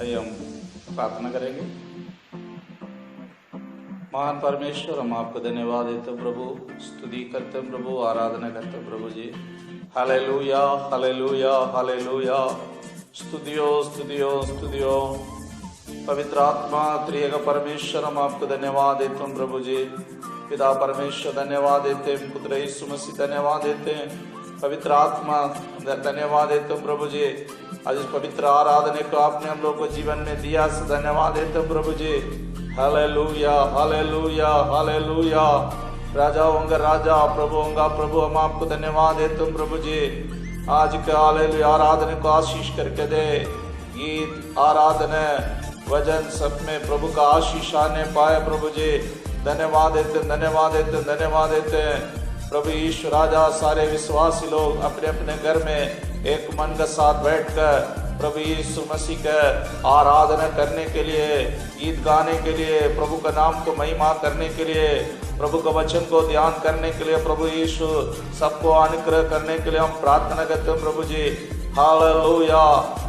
आइए हम प्रार्थना करेंगे। महान परमेश्वर, हम आपको धन्यवाद देते हैं प्रभु, स्तुति करते हैं प्रभु, आराधना करते हैं प्रभु जी। Hallelujah hallelujah hallelujah. स्तुतियो स्तुतियो स्तुतियो। पवित्र आत्मा त्रिएक परमेश्वर, हम आपको धन्यवाद देते हैं प्रभु जी। पिता परमेश्वर धन्यवाद देते हैं, पुत्र यीशु मसीह धन्यवाद देते हैं, पवित्र आत्मा धन्यवाद देते हैं प्रभु जी। आज इस पवित्र आराधने को आपने हम लोग को जीवन में दिया, से धन्यवाद देते हैं प्रभु जी। Hallelujah hallelujah hallelujah. राजाओं का राजा, प्रभुओं का प्रभु, हम आपको धन्यवाद देते हैं प्रभु जी। आज के हालेलुया आराधने को आशीष करके दे। गीत, आराधना, वचन सब में प्रभु का आशीष आने पाए प्रभु जी। धन्यवाद देते धन्यवाद देते धन्यवाद देते प्रभु यीशु राजा। सारे विश्वासी लोग अपने अपने घर में एक मन के साथ बैठकर प्रभु यीशु मसीह का आराधना करने के लिए, गीत गाने के लिए, प्रभु का नाम को महिमा करने के लिए, प्रभु का वचन को ध्यान करने के लिए, प्रभु यीशु सबको अनुग्रह करने के लिए हम प्रार्थना करते हैं प्रभु जी। हालेलुया।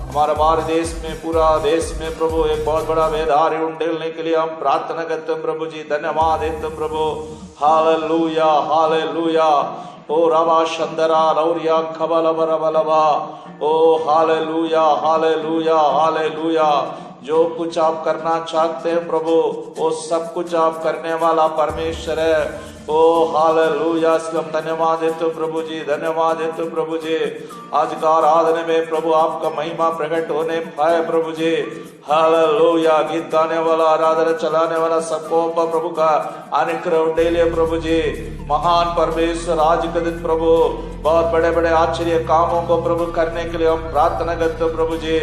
हमारे भारत देश में, पूरा देश में प्रभु एक बहुत बड़ा वेदार उंडेलने के लिए हम प्रार्थना करते हैं प्रभु जी। धन्यवाद देते हैं प्रभु। Hallelujah hallelujah. ओ रवा शंदरा लौरिया खबल बरबलवा। ओ हालेलुया हालेलुया हालेलुया। जो कुछ आप करना चाहते हैं प्रभु, वो सब कुछ आप करने वाला परमेश्वर है। ओ हालेलुया। इसलिए हम धन्यवाद देते हो प्रभु जी, धन्यवाद देते हो प्रभु जी। आज का आराधने में प्रभु आपका महिमा प्रकट होने पाए प्रभु जी। हालेलुया। गीत गाने वाला, आराधना चलाने वाला सबको प्रभु का अनुग्रह डेले प्रभु जी। महान परमेश्वर, आज के दिन प्रभु बहुत बड़े बड़े आश्चर्य कामों को प्रभु करने के लिए हम प्रार्थना करते हो प्रभु जी।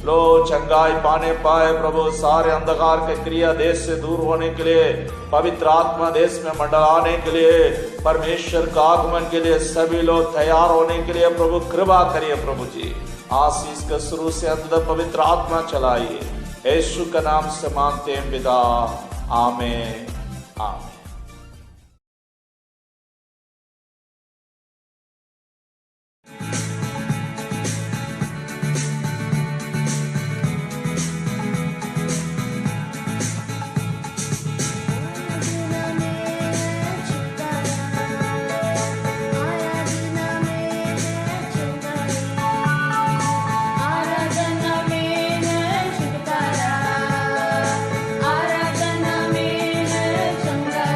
लो चंगाई पाने पाए प्रभु, सारे अंधकार के क्रिया देश से दूर होने के लिए, पवित्र आत्मा देश में मंडलाने के लिए, परमेश्वर का आगमन के लिए सभी लोग तैयार होने के लिए प्रभु कृपा करिए प्रभु जी। आशीष का शुरू से अंत तक पवित्र आत्मा चलाइए। यीशु का नाम से मांगते हैं पिता, आमीन आमीन। आराधना में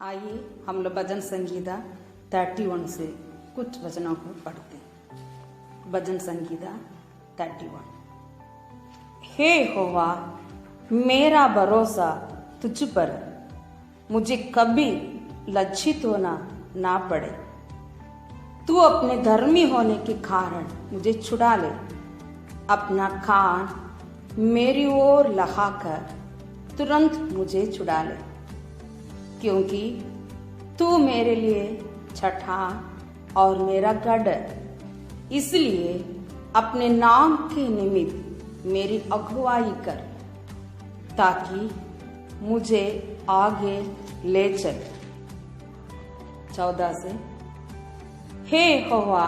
आइए हम लोग भजन संगीता 31 से कुछ वचनों को पढ़ते हैं। भजन संगीता 31। हे यहोवा, मेरा भरोसा तुझ पर है, मुझे कभी लज्जित होना ना पड़े। तू अपने धर्मी होने के कारण मुझे छुड़ा ले, अपना कान मेरी ओर लहाकर तुरंत मुझे छुड़ा ले, क्योंकि तू मेरे लिए छठा और मेरा गढ़ है। इसलिए अपने नाम के निमित्त मेरी अगुवाई कर, ताकि मुझे आगे ले चल। 14 से हे यहोवा,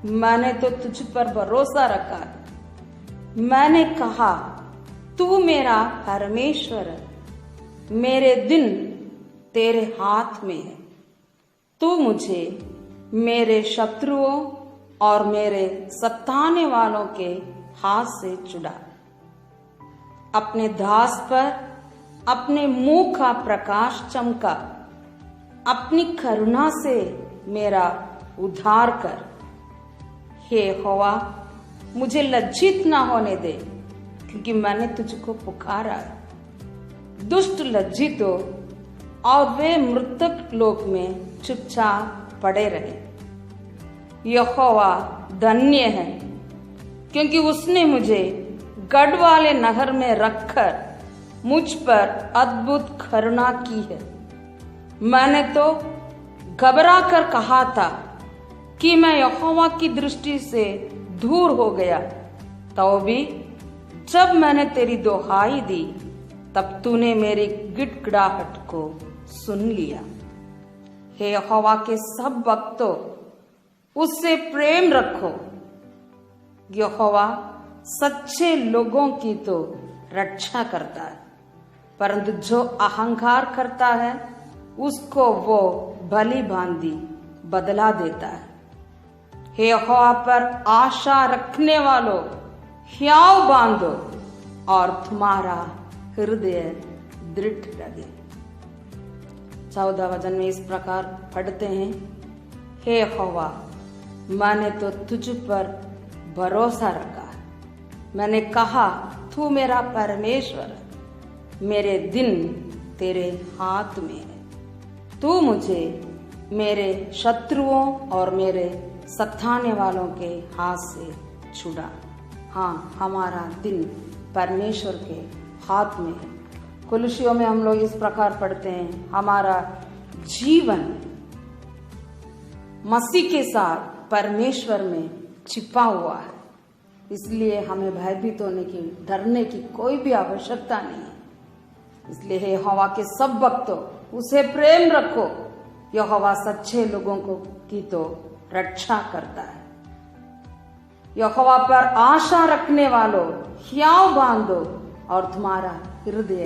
मैंने तो तुझ पर भरोसा रखा। मैंने कहा, तू मेरा परमेश्वर है, मेरे दिन तेरे हाथ में है। तू मुझे मेरे शत्रुओं और मेरे सताने वालों के हाथ से छुड़ा। अपने दास पर अपने मुंह का प्रकाश चमका, अपनी करुणा से मेरा उद्धार कर। हे यहोवा, मुझे लज्जित ना होने दे, क्योंकि मैंने तुझको पुकारा है। दुष्ट लज्जित हो और वे मृतक लोक में चुपचाप पड़े रहे। यहोवा धन्य है, क्योंकि उसने मुझे गढ़ वाले नगर में रखकर मुझ पर अद्भुत करुणा की है। मैंने तो घबरा कर कहा था कि मैं यहोवा की दृष्टि से दूर हो गया। तो भी जब मैंने तेरी दुहाई दी, तब तूने मेरी गिड़गिड़ाहट को सुन लिया। हे यहोवा के सब भक्तों, उससे प्रेम रखो। यहोवा सच्चे लोगों की तो रक्षा करता है, परंतु जो अहंकार करता है उसको वो भली भांति बदला देता है। हे यहोवा पर आशा रखने वालों, हियाव बांधो और तुम्हारा हृदय दृढ़ रहे। 14 वचन में इस प्रकार पढ़ते हैं, हे यहोवा, मैंने तो तुझ पर भरोसा रखा। मैंने कहा, तू मेरा परमेश्वर है, मेरे दिन तेरे हाथ में है। तू मुझे मेरे शत्रुओं और मेरे सताने वालों के हाथ से छुड़ा। हाँ, हमारा दिन परमेश्वर के हाथ में है। कुलुसियों में हम लोग इस प्रकार पढ़ते हैं, हमारा जीवन मसीह के साथ परमेश्वर में छिपा हुआ है। इसलिए हमें भयभीत होने की, डरने की कोई भी आवश्यकता नहीं है। इसलिए हे यहोवा के सब भक्तों, उसे प्रेम रखो। यहोवा सच्चे लोगों को की तो रक्षा करता है। यहोवा पर आशा रखने वालों, हियाव बांधो और तुम्हारा हृदय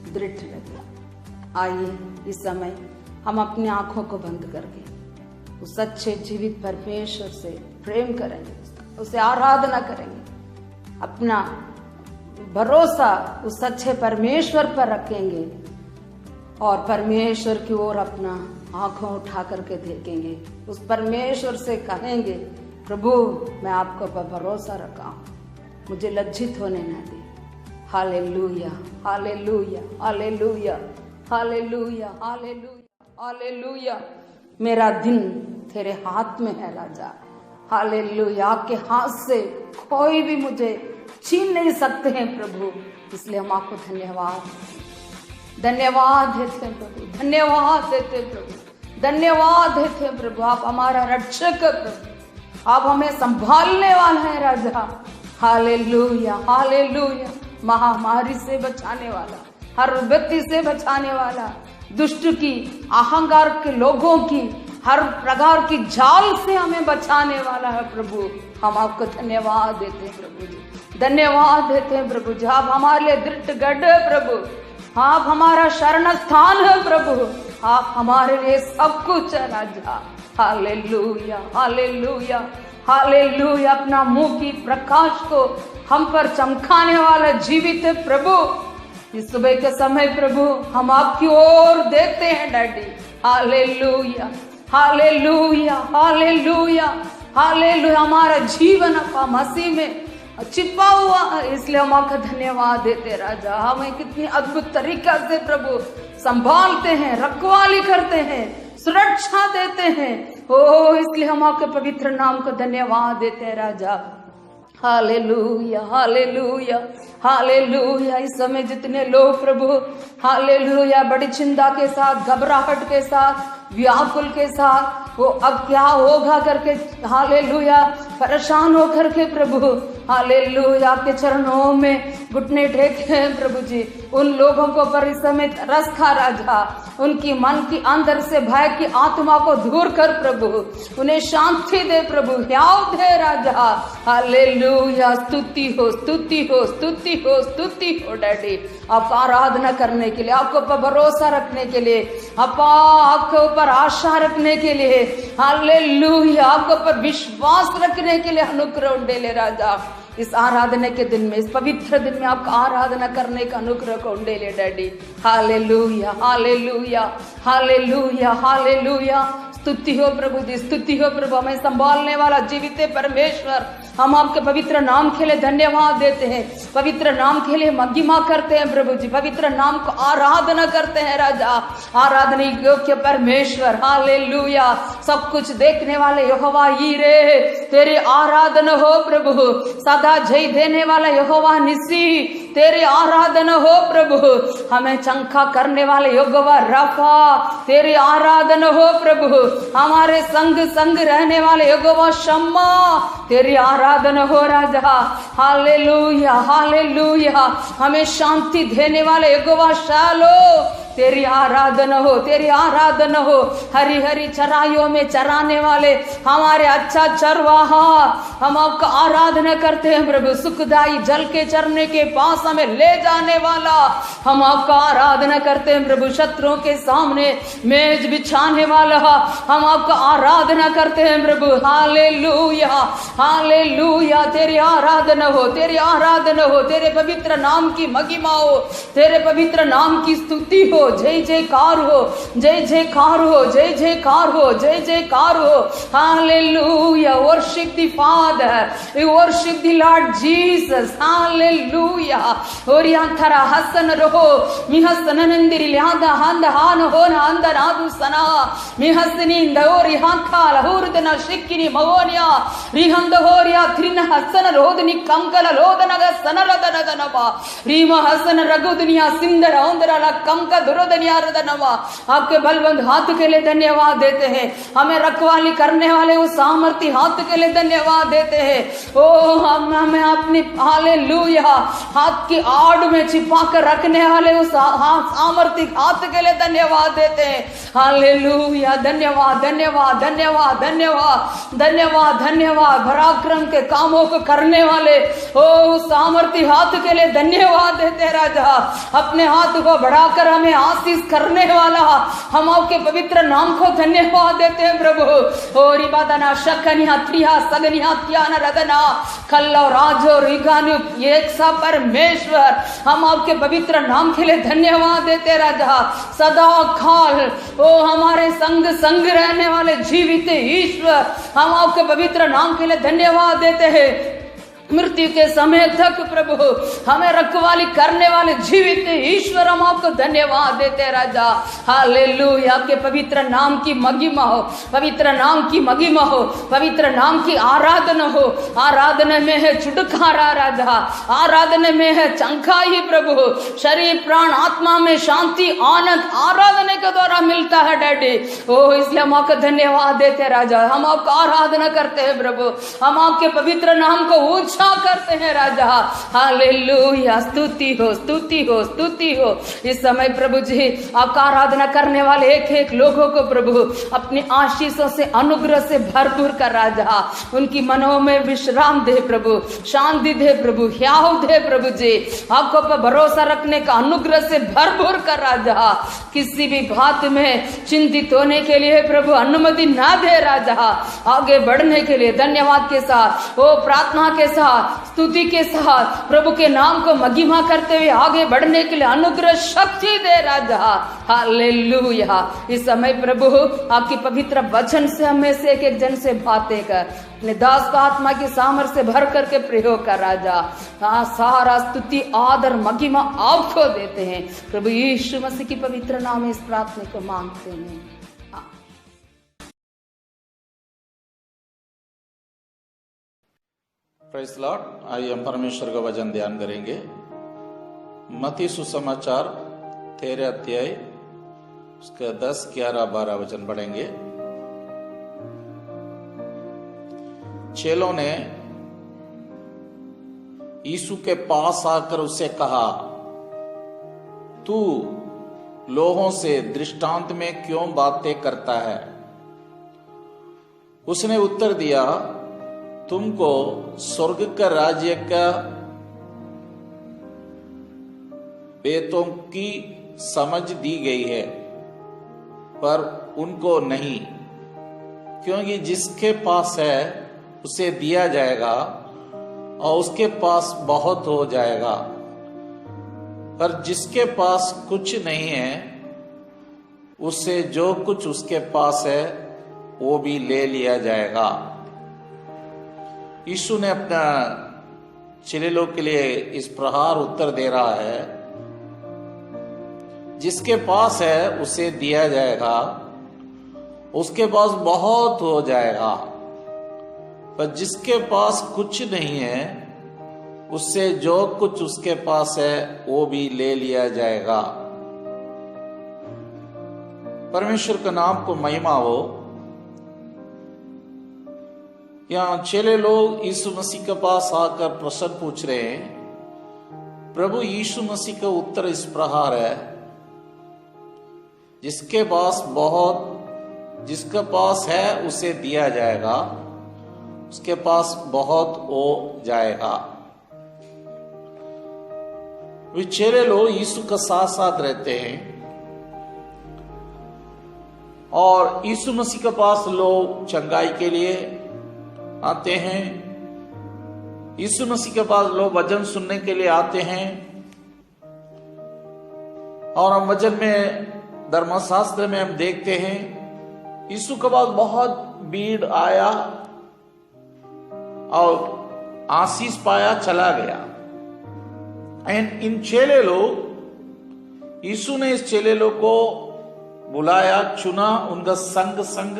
दृढ़ रहे। आइए इस समय हम अपनी आंखों को बंद करके उस सच्चे जीवित परमेश्वर से प्रेम करेंगे, उसे आराधना करेंगे, अपना भरोसा उस सच्चे परमेश्वर पर रखेंगे और परमेश्वर की ओर अपना आंखों उठा करके देखेंगे। उस परमेश्वर से कहेंगे, प्रभु मैं आपको पर भरोसा रखा हूं, मुझे लज्जित होने न दे। Hallelujah, hallelujah, hallelujah, hallelujah, hallelujah, hallelujah. मेरा दिन तेरे हाथ में है राजा। हालेलुया, आपके हाथ से कोई भी मुझे छीन नहीं सकते हैं प्रभु। इसलिए हम आपको धन्यवाद देते हैं प्रभु, धन्यवाद देते हैं प्रभु, धन्यवाद देते हैं प्रभु। आप हमारा रक्षक है प्रभु, आप हमें संभालने वाला है राजा। Hallelujah, hallelujah. महामारी से बचाने वाला, हर व्यक्ति से बचाने वाला, दुष्ट की, अहंकार के लोगों की, हर प्रकार की जाल से हमें बचाने वाला है प्रभु। हम आपको धन्यवाद देते हैं प्रभु जी, धन्यवाद देते हैं प्रभु जी। आप हमारे लिए दृढ़ गढ़ है प्रभु, आप हमारा शरण स्थान है प्रभु, आप हमारे लिए सब कुछ है राजा। Hallelujah, hallelujah, hallelujah. अपना मुंह की प्रकाश को हम पर चमकाने वाला जीवित है प्रभु। इस सुबह के समय प्रभु हम आपकी ओर देखते हैं daddy. Hallelujah, hallelujah, hallelujah, hallelujah. हमारा जीवन आपका मसीह में छिपा हुआ है, इसलिए हम आपका धन्यवाद देते राजा। हमें कितनी अद्भुत तरीका से प्रभु संभालते हैं, रखवाली करते हैं, सुरक्षा देते हैं। ओ इसलिए हम आपके पवित्र नाम को धन्यवाद देते हैं राजा। Hallelujah, hallelujah, hallelujah. इस समय जितने लोग प्रभु हालेलुया बड़ी चिंता के साथ, घबराहट के साथ, व्याकुल के साथ, वो अब क्या होगा करके हालेलुया परेशान होकर के प्रभु हालेलुया आपके चरणों में घुटने टेके हैं प्रभु जी, उन लोगों को पर इस समय तरस खा राजा। उनकी मन की अंदर से भय की आत्मा को दूर कर प्रभु, उन्हें शांति दे प्रभु, ह्याव दे राजा। हालेलुया, स्तुति हो, स्तुति हो, स्तुति हो, स्तुति हो डैडी। आपका आराधना करने के लिए, आपको पर भरोसा रखने के लिए, आपके ऊपर आशा रखने के लिए, हालेलुया आपके ऊपर विश्वास रखने के लिए अनुग्रह दे ले राजा। इस आराधना के दिन में, इस पवित्र दिन में आपका आराधना करने का अनुग्रह को दे ले daddy. Hallelujah, hallelujah, hallelujah, hallelujah. स्तुति हो प्रभु जी, स्तुति हो प्रभु। हमें संभालने वाला जीवित परमेश्वर, हम आपके पवित्र नाम के लिए धन्यवाद देते हैं, पवित्र नाम के लिए महिमा करते हैं प्रभु जी, पवित्र नाम को आराधना करते हैं राजा। आराधना योग्य परमेश्वर, हालेलुया। सब कुछ देखने वाले यहोवा यीरे, तेरी आराधना हो प्रभु। सदा जय देने वाला यहोवा निसी, तेरी आराधना हो प्रभु। हमें चंखा करने वाले यहोवा रफा, तेरी आराधना हो प्रभु। हमारे संग संग रहने वाले यहोवा शम्मा, तेरी आराधना हो राजा। Hallelujah, hallelujah. हमें शांति देने वाले यहोवा शालो, तेरी आराधना हो, तेरी आराधना हो। हरी हरी चराइयों में चराने वाले हमारे अच्छा चरवाहा, हम आपका आराधना करते हैं प्रभु। सुखदाई जल के चरने के पास हमें ले जाने वाला, हम आपका आराधना करते हैं प्रभु। शत्रुओं के सामने मेज बिछाने वाला, हम आपका आराधना करते हैं प्रभु। Hallelujah, hallelujah. तेरी आराधना हो, तेरी आराधना हो, तेरे पवित्र नाम की महिमा हो, तेरे पवित्र नाम की स्तुति हो। जय जयकार हो, जय जयकार हो, जय जयकार हो, जय जयकार हो। Hallelujah. Worship the father, we worship the Lord Jesus. Hallelujah. और यहाँ थरा हसन रहो मिहसन नंदिरी ल्यांदा हंद हान हो ना अंदर आदु सना मिहसनी इंदोर यहाँ खाल हुर्दना शिक्किनी मवोनिया रिहंद होरिया त्रिन हसन रोदनी कंकल लोदनग सनरदन दनवा रीम हसन रघुदनिया सिंदर औंदरला कंक दुरोदनिया रदनवा। आपके बलवंत हाथ के लिए धन्यवाद देते हैं, हमें रखवाली करने वाले उस सामर्थी हाथ के लिए धन्यवाद देते हैं। ओ हमें अपनी हालेलुया हाथ की आड़ में छिपा कर रखने वाले उस सामर्थी हाथ के लिए धन्यवाद देते हैं। हालेलुया। धन्यवाद, धन्यवाद, धन्यवाद, धन्यवाद, धन्यवाद, धन्यवाद। पराक्रम के कामों को करने वाले ओ सामर्थी हाथ के लिए धन्यवाद देते हैं राजा। अपने हाथ को बढ़ाकर हमें आशीष करने वाला, हम आपके पवित्र नाम को धन्यवाद देते हैं प्रभु। और इबादना शकनिया त्रिया सगनिया त्यान रदना कल्लो राजो रिगानु एक सा परमेश्वर, हम आपके पवित्र नाम के लिए धन्यवाद देते राजा। सदा काल ओ हमारे संग संग रहने वाले जीवित ईश्वर, हम आपके पवित्र नाम के लिए धन्यवाद देते हैं। मृत्यु के समय तक प्रभु हमें रखवाली करने वाले जीवित ईश्वर, हम आपको धन्यवाद देते राजा। हालेलुया। आपके पवित्र नाम की महिमा हो, पवित्र नाम की महिमा हो, पवित्र नाम की आराधना हो। आराधना में है छुटकारा राजा, आराधना में है चंखाई प्रभु। शरीर प्राण आत्मा में शांति आनंद आराधना के द्वारा मिलता है डैडी। ओ इसलिए हम आपको धन्यवाद देते राजा, हम आपका आराधना करते हैं प्रभु, हम आपके पवित्र नाम को ऊंचा करते हैं राजा। हालेलुया। स्तुति हो, स्तुति हो, स्तुति हो। इस समय प्रभु जी आपका आराधना करने वाले एक एक लोगों को प्रभु अपनी आशीषों से अनुग्रह से भरपूर कर राजा। उनकी मनों में विश्राम दे प्रभु, शांति दे प्रभु, ह्याव दे प्रभु जी। आपको पर भरोसा रखने का अनुग्रह से भरपूर कर राजा। किसी भी बात में चिंतित होने के लिए प्रभु अनुमति ना दे राजा। आगे बढ़ने के लिए धन्यवाद के साथ, ओ प्रार्थना के साथ साथ, स्तुति के साथ प्रभु के नाम को महिमा करते हुए आगे बढ़ने के लिए अनुग्रह शक्ति दे राजा। हालेलुया। इस समय प्रभु आपकी पवित्र वचन से हमें से एक जन से बातें कर, अपने दास को आत्मा की सामर्थ्य से भर करके प्रयोग कर राजा। सारा स्तुति आदर महिमा आपको देते हैं प्रभु यीशु मसीह की पवित्र नाम में इस प्रार्थना को मांगते हैं। Praise Lord. आइए हम परमेश्वर का वचन ध्यान करेंगे। मत्ती सुसमाचार 13 अध्याय उसका 10, 11, 12 वचन पढ़ेंगे। चेलों ने यीशु के पास आकर उससे कहा, तू लोगों से दृष्टांत में क्यों बातें करता है? उसने उत्तर दिया, तुमको स्वर्ग का राज्य का बेतों की समझ दी गई है, पर उनको नहीं, क्योंकि जिसके पास है उसे दिया जाएगा और उसके पास बहुत हो जाएगा, पर जिसके पास कुछ नहीं है उससे जो कुछ उसके पास है वो भी ले लिया जाएगा। यीशु ने अपना चेलों के लिए इस प्रकार उत्तर दे रहा है, जिसके पास है उसे दिया जाएगा, उसके पास बहुत हो जाएगा, पर जिसके पास कुछ नहीं है उससे जो कुछ उसके पास है वो भी ले लिया जाएगा। परमेश्वर का नाम को महिमा हो। यहाँ चेले लोग यीशु मसीह के पास आकर प्रश्न पूछ रहे हैं। प्रभु यीशु मसीह का उत्तर इस प्रकार है, जिसके पास है उसे दिया जाएगा, उसके पास बहुत हो जाएगा। वे चेले लोग यीशु का साथ साथ रहते हैं और यीशु मसीह के पास लोग चंगाई के लिए आते हैं। यीशु मसीह के पास लोग वचन सुनने के लिए आते हैं और हम वचन में धर्मशास्त्र में हम देखते हैं यीशु के पास बहुत भीड़ आया और आशीष पाया, चला गया। एंड इन चेले लोग, यीशु ने इस चेले लोग को बुलाया, चुना, उनका संग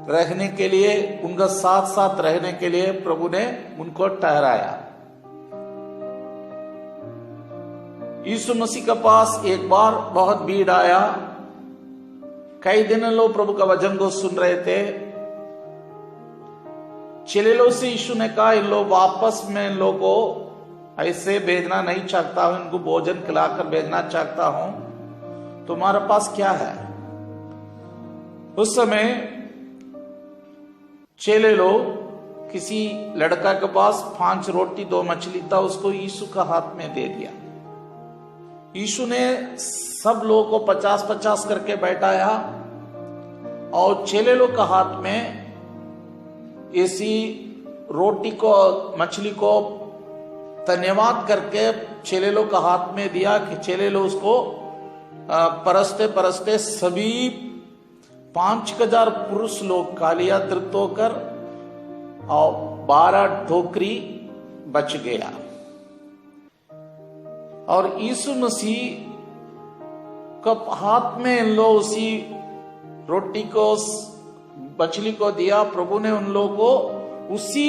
रहने के लिए, उनका साथ साथ रहने के लिए प्रभु ने उनको ठहराया। यीशु मसीह के पास एक बार बहुत भीड़ आया, कई दिन लोग प्रभु का वचन को सुन रहे थे। चेले लोग से यीशु ने कहा, इन लोग वापस में इन लोगों को ऐसे भेजना नहीं चाहता हूं, इनको भोजन खिलाकर भेजना चाहता हूं, तुम्हारे पास क्या है? उस समय चेले लोग किसी लड़का के पास 5 रोटी 2 मछली था, उसको यीशु का हाथ में दे दिया। यीशु ने सब लोगों को 50-50 करके बैठाया और चेले लोग का हाथ में इसी रोटी को, मछली को धन्यवाद करके चेले लोग का हाथ में दिया कि चेले लोग उसको परसते परसते सभी 5000 पुरुष लोग खा लिया तृप्त होकर और 12 टोकरी बच गया। और यीशु मसीह का हाथ में इन लोग उसी रोटी को, मछली को दिया। प्रभु ने उन लोगों को उसी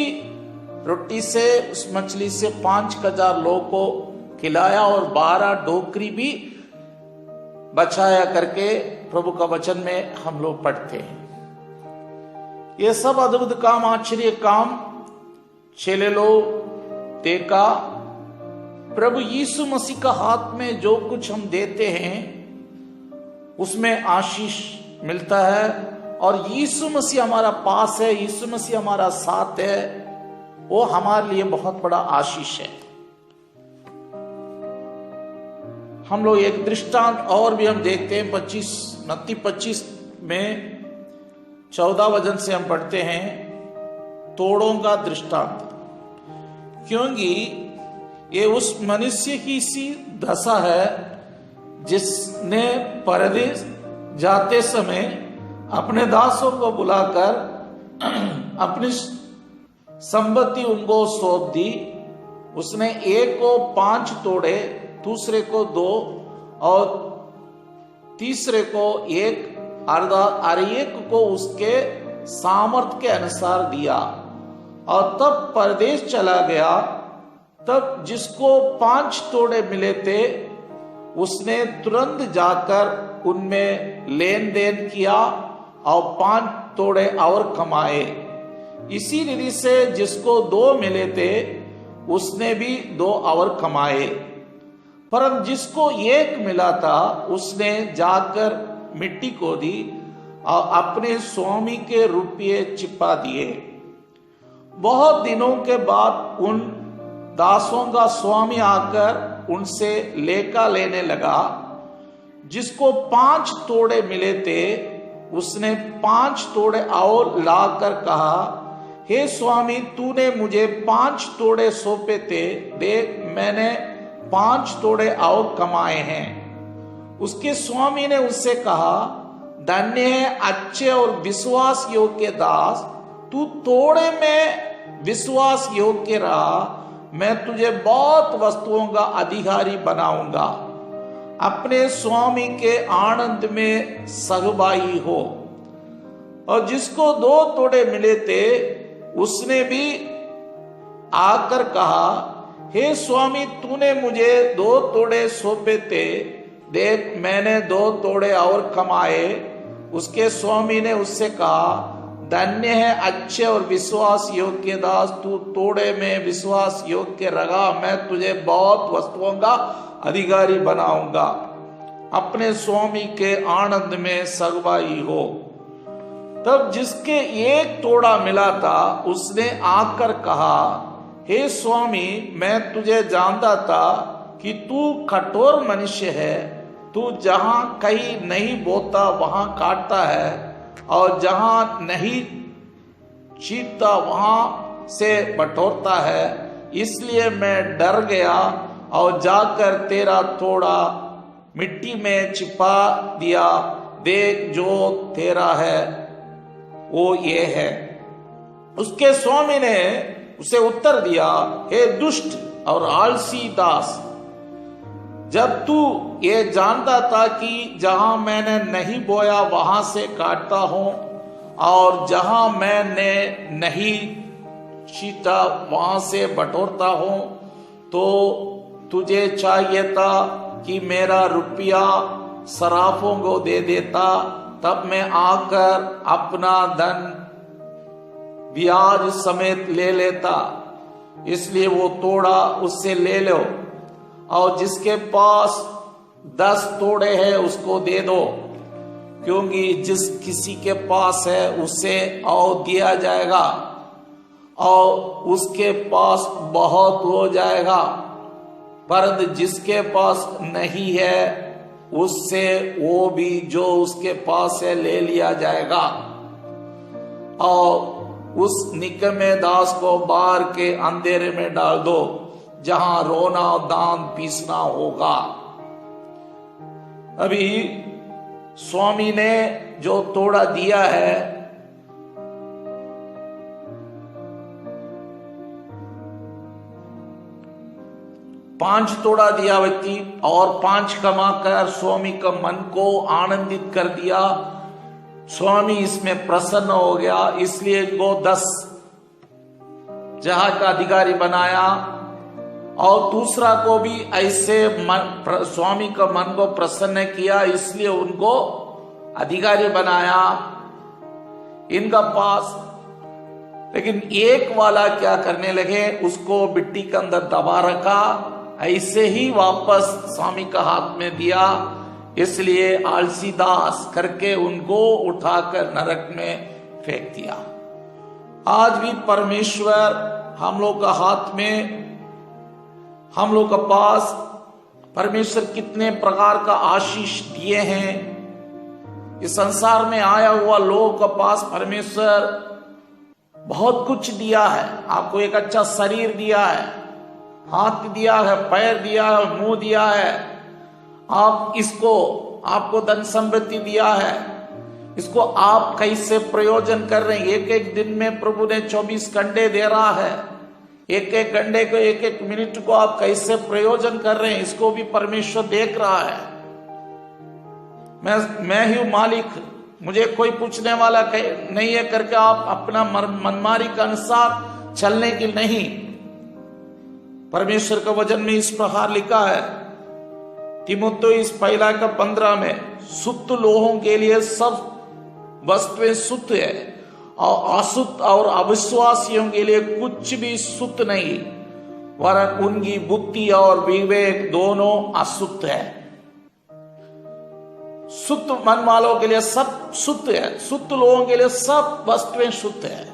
रोटी से, उस मछली से 5000 लोगों को खिलाया और 12 टोकरी भी बचाया करके प्रभु का वचन में हम लोग पढ़ते हैं। ये सब अद्भुत काम, आश्चर्य काम चेले लोग देखा। प्रभु यीशु मसीह का हाथ में जो कुछ हम देते हैं उसमें आशीष मिलता है और यीशु मसीह हमारा पास है, यीशु मसीह हमारा साथ है, वो हमारे लिए बहुत बड़ा आशीष है। हम लोग एक दृष्टांत और भी हम देखते हैं, मत्ती 25 में 14 वचन से हम पढ़ते हैं, तोड़ों का दृष्टांत, क्योंकि ये उस मनुष्य की सी दशा है जिसने परदेश जाते समय अपने दासों को बुलाकर अपनी संपत्ति उनको सौंप दी। उसने एक को 5 तोड़े, दूसरे को 2 और तीसरे को 1 आधा, और एक को उसके सामर्थ्य के अनुसार दिया और तब परदेश चला गया। तब जिसको 5 तोड़े मिले थे उसने तुरंत जाकर उनमें लेन देन किया और 5 तोड़े और कमाए। इसी रीति से जिसको 2 मिले थे उसने भी 2 और कमाए। परंतु जिसको 1 मिला था उसने जाकर मिट्टी को दी और अपने स्वामी के रुपये छिपा दिए। बहुत दिनों के बाद उन दासों का स्वामी आकर उनसे लेखा लेने लगा। जिसको 5 तोड़े मिले थे उसने 5 तोड़े और लाकर कहा, हे स्वामी, तूने मुझे 5 तोड़े सौंपे थे, देख मैंने 5 तोड़े और कमाए हैं। उसके स्वामी ने उससे कहा, धन्य है अच्छे और विश्वास योग्य दास, तू थोड़े में विश्वास योग्य रहा, मैं तुझे बहुत वस्तुओं का अधिकारी बनाऊंगा। अपने स्वामी के आनंद में सहभागी हो। और जिसको 2 तोड़े मिले थे उसने भी आकर कहा, हे स्वामी, तूने मुझे 2 तोड़े सौंपे थे, देख मैंने 2 तोड़े और कमाए। उसके स्वामी ने उससे कहा, धन्य है अच्छे और विश्वास योग्य दास, तू तोड़े में विश्वास योग्य रहा, मैं तुझे बहुत वस्तुओं का अधिकारी बनाऊंगा। अपने स्वामी के आनंद में सहभागी हो। तब जिसके 1 तोड़ा मिला था उसने आकर कहा, हे स्वामी, मैं तुझे जानता था कि तू कठोर मनुष्य है, तू जहां कहीं नहीं बोता वहां काटता है और जहां नहीं चीरता वहां से बटोरता है। इसलिए मैं डर गया और जाकर तेरा तोड़ा मिट्टी में छिपा दिया। देख जो तेरा है वो ये है। उसके स्वामी ने उसे उत्तर दिया, हे दुष्ट और आलसी दास, जब तू ये जानता था कि जहां मैंने नहीं बोया वहां से काटता हूं और जहां मैंने नहीं छीटा वहां से बटोरता हूं, तो तुझे चाहिए था कि मेरा रुपया सराफों को दे देता, तब मैं आकर अपना धन ब्याज समेत ले लेता। इसलिए वो तोड़ा उससे ले लो और जिसके पास 10 तोड़े हैं उसको दे दो, क्योंकि जिस किसी के पास है उसे और दिया जाएगा और उसके पास बहुत हो जाएगा, परंतु जिसके पास नहीं है उससे वो भी जो उसके पास है ले लिया जाएगा। और उस निकम्मे दास को बाहर के अंधेरे में डाल दो, जहां रोना और दांत पीसना होगा। अभी स्वामी ने जो तोड़ा दिया है, पांच तोड़ा दिया व्यक्ति और 5 कमाकर स्वामी का मन को आनंदित कर दिया। स्वामी इसमें प्रसन्न हो गया, इसलिए इनको 10 जहाज का अधिकारी बनाया और दूसरा को भी ऐसे स्वामी का मन को प्रसन्न किया, इसलिए उनको अधिकारी बनाया इनका पास। लेकिन एक वाला क्या करने लगे, उसको मिट्टी के अंदर दबा रखा, ऐसे ही वापस स्वामी का हाथ में दिया। इसलिए आलसी दास करके उनको उठाकर नरक में फेंक दिया। आज भी परमेश्वर हम लोग का हाथ में, हम लोग का पास परमेश्वर कितने प्रकार का आशीष दिए हैं। इस संसार में आया हुआ लोगों का पास परमेश्वर बहुत कुछ दिया है। आपको एक अच्छा शरीर दिया है, हाथ दिया है, पैर दिया है, मुंह दिया है, आप इसको, आपको धन समृद्धि दिया है, इसको आप कैसे प्रयोजन कर रहे हैं? एक एक दिन में प्रभु ने 24 घंटे दे रहा है, एक एक घंटे को, एक एक मिनट को आप कैसे प्रयोजन कर रहे हैं, इसको भी परमेश्वर देख रहा है। मैं ही मालिक, मुझे कोई पूछने वाला नहीं है करके आप अपना मनमारी के अनुसार चलने की नहीं। परमेश्वर का वचन में इस प्रकार लिखा है तीमुथियुस 1:15 में, शुद्ध लोगों के लिए सब वस्तुएं शुद्ध है और अशुद्ध और अविश्वासियों के लिए कुछ भी शुद्ध नहीं, वरन उनकी बुद्धि और विवेक दोनों अशुद्ध है। शुद्ध मन वालों के लिए सब शुद्ध है, शुद्ध लोगों के लिए सब वस्तुएं शुद्ध है।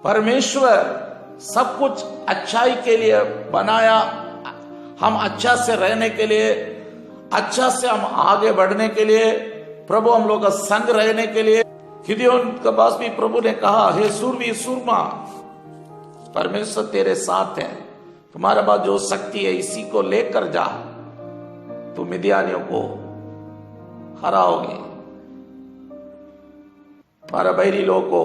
परमेश्वर सब कुछ अच्छाई के लिए बनाया, हम अच्छा से रहने के लिए, अच्छा से हम आगे बढ़ने के लिए, प्रभु हम लोग का संग रहने के लिए। गिदोन के पास भी प्रभु ने कहा, हे सूरवीर सूरमा, परमेश्वर तेरे साथ है, तुम्हारे पास जो शक्ति है इसी को लेकर जा, तुम मिद्यानियों को हराओगे, तुम्हारे बैरी लोगों को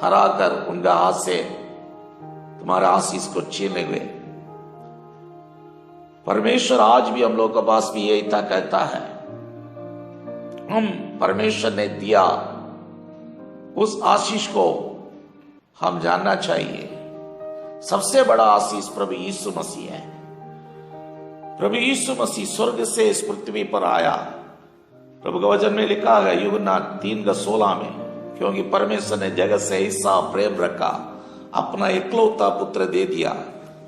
हराकर उनका हाथ से तुम्हारा आशीष को छीन लेंगे। परमेश्वर आज भी हम लोग के पास भी यही था कहता है, हम परमेश्वर ने दिया उस आशीष को हम जानना चाहिए। सबसे बड़ा आशीष प्रभु यीशु मसीह है। प्रभु यीशु मसीह स्वर्ग से इस पृथ्वी पर आया। प्रभु के वचन में लिखा है यूहन्ना 3:16 में, क्योंकि परमेश्वर ने जगत से ऐसा प्रेम रखा, अपना इकलौता पुत्र दे दिया,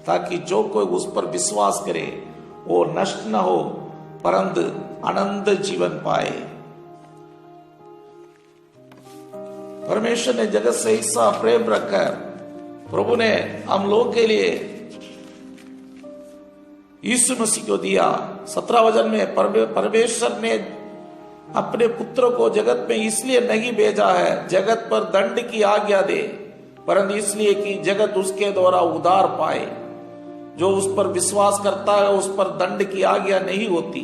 ताकि जो कोई उस पर विश्वास करे वो नष्ट न हो परंतु अनंत जीवन पाए। परमेश्वर ने जगत से ऐसा प्रेम रखकर प्रभु ने हम लोग के लिए यीशु मसीह को दिया। 17 वचन में परमेश्वर ने अपने पुत्र को जगत में इसलिए नहीं भेजा है जगत पर दंड की आज्ञा दे, परंतु इसलिए कि जगत उसके द्वारा उद्धार पाए। जो उस पर विश्वास करता है उस पर दंड की आज्ञा नहीं होती,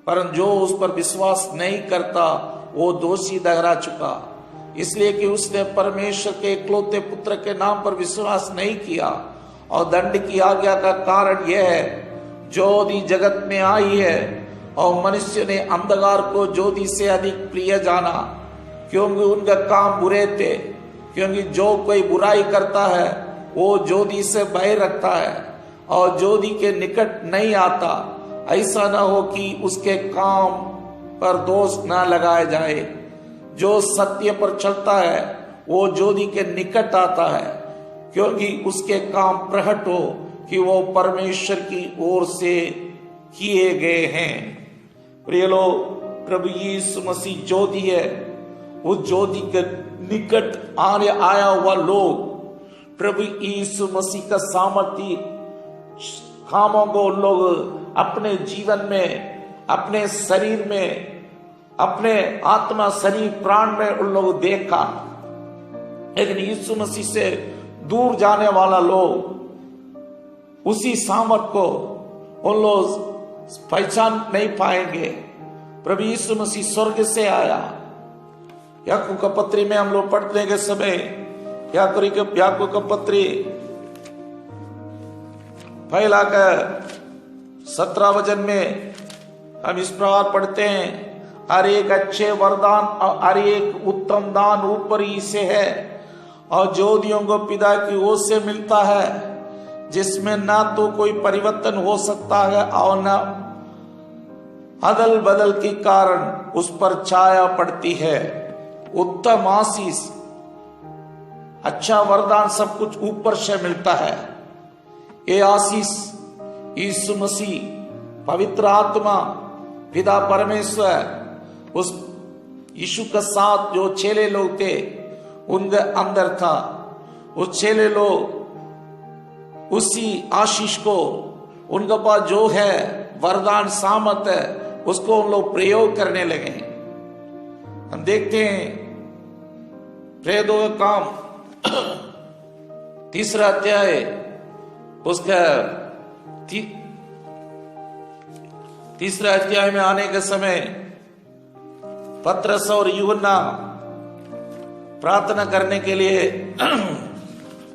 परंतु जो उस पर विश्वास नहीं करता वो दोषी ठहरा चुका, इसलिए कि उसने परमेश्वर के इकलौते पुत्र के नाम पर विश्वास नहीं किया। और दंड की आज्ञा का कारण यह है, ज्योति जगत में आई है और मनुष्य ने अंधकार को ज्योति से अधिक प्रिय जाना, क्योंकि उनका काम बुरे थे। क्योंकि जो कोई बुराई करता है वो ज्योति से भय रखता है और ज्योति के निकट नहीं आता, ऐसा न हो कि उसके काम पर दोष न लगाया जाए। जो सत्य पर चलता है वो ज्योति के निकट आता है, क्योंकि उसके काम प्रकट हो कि वो परमेश्वर की ओर से किए गए हैं। प्रिय लोग, प्रभु यीशु मसीह ज्योति है। उस ज्योति के निकट आया हुआ लोग प्रभु यीशु मसीह का सामर्थ्य कामों को लोग अपने जीवन में, अपने शरीर में, अपने आत्मा शरीर प्राण में उन लोग देखा। लेकिन यीशु मसीह से दूर जाने वाला लोग उसी सामर्थ को उन लोग पहचान नहीं पाएंगे। प्रभु यीशु मसीह स्वर्ग से आया। याकूब का पत्री में हम लोग पढ़ने के समय याकूब का पत्री 1:17 वचन में हम इस प्रकार पढ़ते हैं, हर एक अच्छे वरदान और हर एक उत्तम दान ऊपर ही से है और ज्योतियों को पिता की ओर से मिलता है, जिसमें ना तो कोई परिवर्तन हो सकता है और न अदल बदल के कारण उस पर छाया पड़ती है। उत्तम आशीष, अच्छा वरदान सब कुछ ऊपर से मिलता है। ये आशीष यीशु मसीह, पवित्र आत्मा, पिता परमेश्वर उस यीशु के साथ जो चेले लोग थे उनके अंदर था। उस चेले लोग उसी आशीष को, उनके पास जो है वरदान सामर्थ है, उसको उन लोग प्रयोग करने लगे। हम देखते हैं प्रेरितों का काम 3 अध्याय उसका तीसरे अध्याय में आने के समय पतरस और यूहन्ना प्रार्थना करने के लिए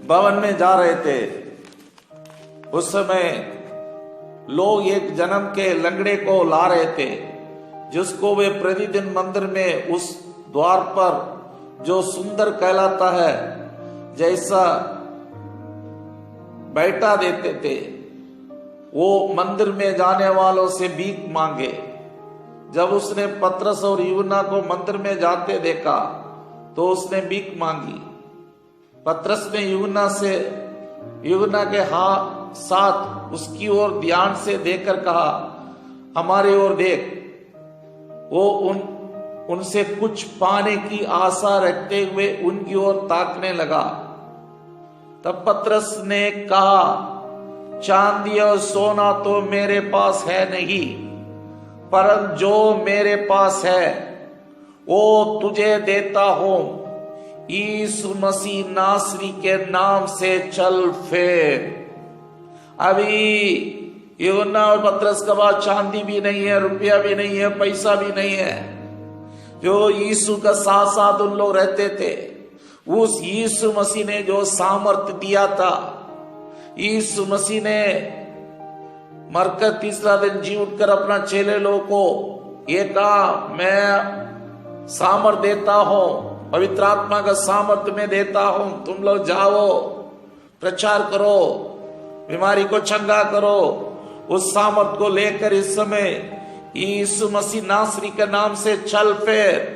भवन में जा रहे थे। उस समय लोग एक जन्म के लंगड़े को ला रहे थे, जिसको वे प्रतिदिन मंदिर में उस द्वार पर जो सुंदर कहलाता है जैसा बैठा देते थे, वो मंदिर में जाने वालों से भीख मांगे। जब उसने पतरस और यूहन्ना को मंदिर में जाते देखा तो उसने भीख मांगी। पतरस ने यूहन्ना के साथ उसकी ओर ध्यान से देखकर कहा, हमारी ओर देख। वो उनसे कुछ पाने की आशा रखते हुए उनकी ओर ताकने लगा। तब पतरस ने कहा, चांदी और सोना तो मेरे पास है नहीं, परंतु जो मेरे पास है वो तुझे देता हूं। यीशु मसीह नासरी के नाम से चल फिर। अभी यूहन्ना और पतरस के पास चांदी भी नहीं है, रुपया भी नहीं है, पैसा भी नहीं है। जो यीशु का साथ साथ उन लोग रहते थे, उस यीशु मसीह ने जो सामर्थ्य दिया था, यीशु मसीह ने मरकर तीसरा दिन जी उठकर अपना चेले लोगों को ये कहा, मैं सामर्थ देता हूं, पवित्र आत्मा का सामर्थ्य में देता हूं, तुम लोग जाओ, प्रचार करो, बीमारी को चंगा करो। उस सामर्थ को लेकर इस समय यीशु मसीह नासरी के नाम से चल फिर।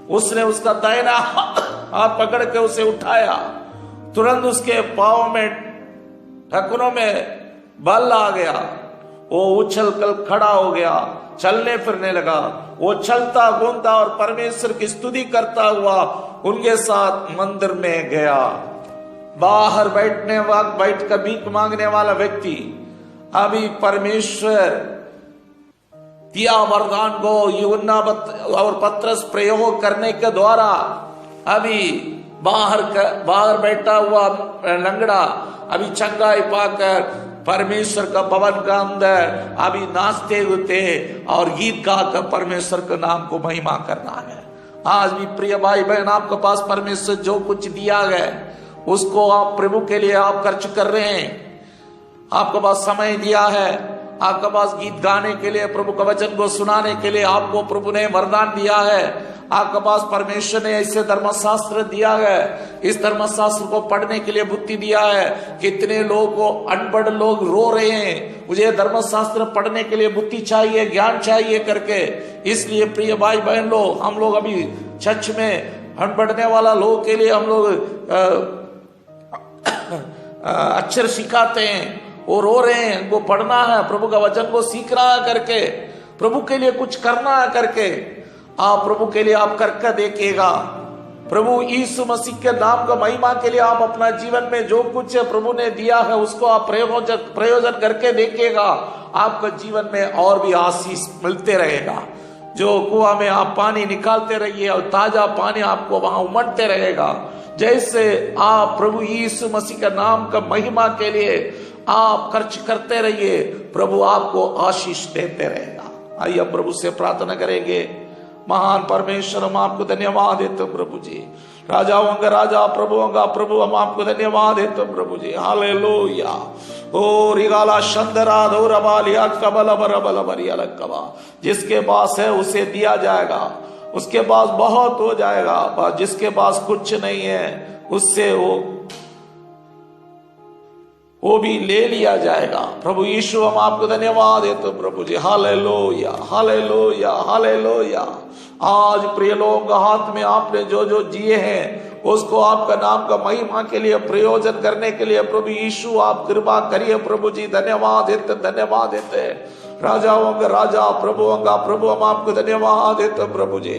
उसने उसका दाहिना हाथ पकड़ के उसे उठाया, तुरंत उसके पांव में ढकनों में बल आ गया। वो उछल कर खड़ा हो गया, चलने फिरने लगा। वो चलता घूमता और परमेश्वर की स्तुति करता हुआ उनके साथ मंदिर में गया। बाहर बैठकर भीख मांगने वाला व्यक्ति अभी परमेश्वर दिया वरदान को यूहन्ना और पतरस प्रयोग करने के द्वारा अभी बाहर बैठा हुआ लंगड़ा अभी चंगाई पाकर परमेश्वर का भवन का अंदर अभी नाचते हुए और गीत गाकर परमेश्वर के नाम को महिमा करना है। आज भी प्रिय भाई बहन, आपके पास परमेश्वर जो कुछ दिया है उसको आप प्रभु के लिए आप खर्च कर रहे हैं। आपके पास समय दिया है, आपके पास गीत गाने के लिए, प्रभु का वचन को सुनाने के लिए आपको प्रभु ने वरदान दिया है। आपके पास परमेश्वर ने ऐसे धर्मशास्त्र दिया है, इस धर्मशास्त्र को पढ़ने के लिए बुद्धि दिया है। कितने लोग को अनपढ़ लोग रो रहे हैं, मुझे धर्मशास्त्र पढ़ने के लिए बुद्धि चाहिए, ज्ञान चाहिए करके। इसलिए प्रिय भाई बहन लोग, हम लोग अभी चर्च में अनपढ़ने वाला लोगों के लिए हम लोग अक्षर सिखाते हैं। वो रो रहे हैं, उनको पढ़ना है, प्रभु का वचन को सीखना है करके, प्रभु के लिए कुछ करना है करके। आप प्रभु के लिए आप करके देखिएगा। प्रभु यीशु मसीह के नाम का महिमा के लिए आप अपना जीवन में जो कुछ प्रभु ने दिया है उसको आप प्रयोजन करके देखिएगा। आपका जीवन में और भी आशीष मिलते रहेगा। जो कुआं में आप पानी निकालते रहिए और ताजा पानी आपको वहां उमड़ते रहेगा। जैसे आप प्रभु यीशु मसीह के नाम का महिमा के लिए आप खर्च करते रहिए, प्रभु आपको आशीष देते रहेगा। आइए अब प्रभु से प्रार्थना करेंगे। महान परमेश्वर, हम आपको धन्यवाद देते प्रभु जी। राजाओं का राजा, प्रभुओं का प्रभु, हम आपको धन्यवाद देते प्रभु जी। हालेलुया। ओ रिगाला शंदरा दो रबालिया कबल बरबल बरिया लकबा। जिसके पास है उसे दिया जाएगा, उसके पास बहुत हो जाएगा। जिसके पास कुछ नहीं है उससे वो भी ले लिया जाएगा। प्रभु यीशु, हम आपको धन्यवाद देते प्रभु जी। Hallelujah, hallelujah, hallelujah. आज प्रिय लोगों के हाथ में आपने जो जो जिए हैं उसको आपका नाम का महिमा के लिए प्रयोजन करने के लिए प्रभु यीशु आप कृपा करिए प्रभु जी। धन्यवाद देते, धन्यवाद देते। राजाओं का राजा, प्रभुओं का प्रभु, हम आपको धन्यवाद देते प्रभु जी।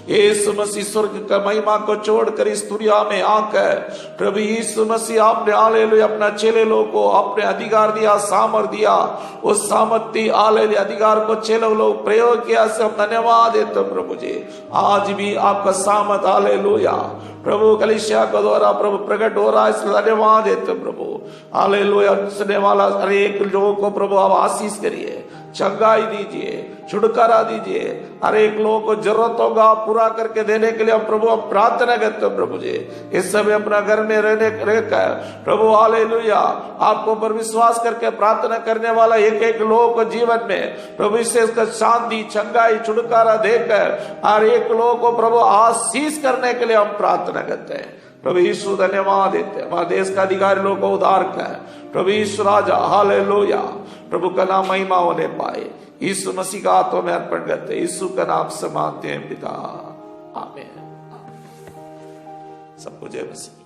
यीशु मसीह स्वर्ग का महिमा को छोड़कर इस दुनिया में आकर प्रभु यीशु मसीह आपने हालेलुया अपना चेले लोग को अपने अधिकार दिया, सामर्थ दिया, उस सामर्थ्य हालेलुया अधिकार को चेले लोग प्रयोग किया, से हम धन्यवाद देते प्रभु जी। आज भी आपका सामर्थ हालेलुया प्रभु कलीसिया के द्वारा प्रभु प्रकट हो रहा है, इसलिए धन्यवाद देते प्रभु हालेलुया। सुनने वाला हर एक लोगों को प्रभु आप आशीष करिए, चंगाई दीजिए, छुटकारा दीजिए, हर एक लोगों को जरूरतों का पूरा करके देने के लिए हम प्रभु हम प्रार्थना करते हैं प्रभु जी। इस समय अपना घर में रहकर प्रभु हालेलुया आपको पर विश्वास करके प्रार्थना करने वाला एक एक लोगों को जीवन में प्रभु इससे शांति, चंगाई, छुटकारा देकर हर एक लोगों को प्रभु आशीष करने के लिए हम प्रार्थना करते हैं प्रभु यीशु। धन्यवाद देते हैं हमारे देश का अधिकारी लोगों को उद्धार कर प्रभु यीशु राजा हालेलुया प्रभु का नाम महिमा होने पाए, यीशु मसीह का हाथों में अर्पण करते हैं, यीशु का नाम से मांगते हैं पिता, आमीन। सबको जय मसीह।